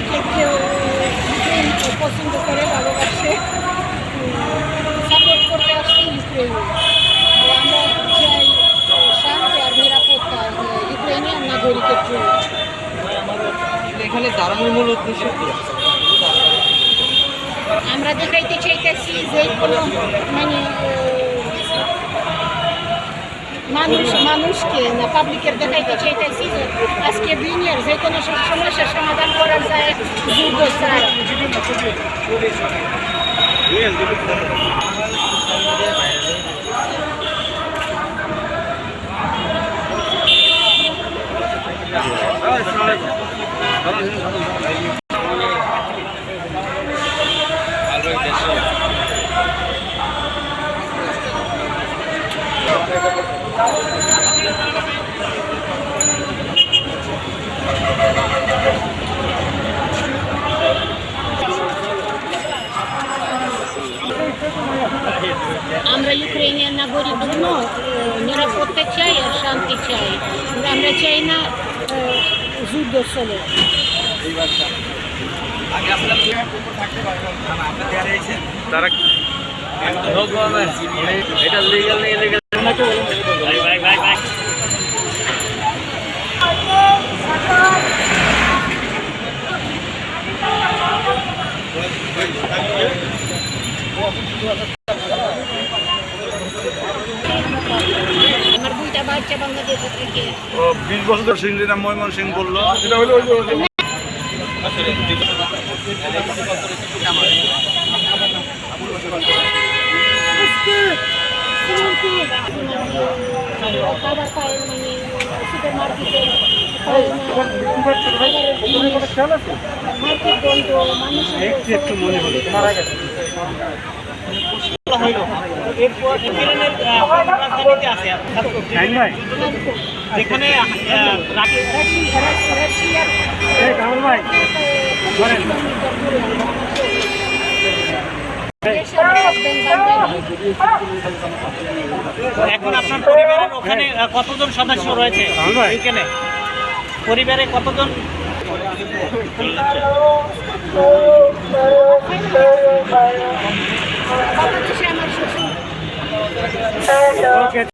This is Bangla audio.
যে কেউ পছন্দ করে ভালোবাসে সাপোর্ট করতে আসছে ইউক্রেনে। তো আমরা চাই শান্তি আর নিরাপত্তা ইউক্রেনিয়ান নাগরিকের জন্য। এখানে দাঁড়ানোর মূল উদ্দেশ্য কি? আমরা দেখাইতে চাইতেছি যে কোনো মানে মানুষকে না পাবলিকের দেখাইতে চাইতেছি যে আজকে দিনের যে কোনো সমস্যার সমাধান করা যায় যুদ্ধ ছাড়া। আমরা ইউক্রেনিয়ান নাগরিক জন্য নিরাপত্তা চাই আর শান্তি চাই। আমরা চাই না যুদ্ধ চলে। তারা এটা লিগাল নেই, ইলিগাল ভাই ভাই ভাই আমার দুইটা বাচ্চা বাংলাদেশ থেকে 20 বছর সিংড়িরা ময়মনসিং বললো খাবার খায় মানে সুপার মার্কেটে মার্কেট বন্ধ, মানুষের একটু মনে হলো তোমার আগে এরপর ইউক্রেনের রাজধানীতে আছে যেখানে রাশিয়ার এখন আপনার পরিবারের ওখানে কতজন সদস্য রয়েছে? এখানে পরিবারে কতজন? বাংলাদেশে আমার শ্বশুর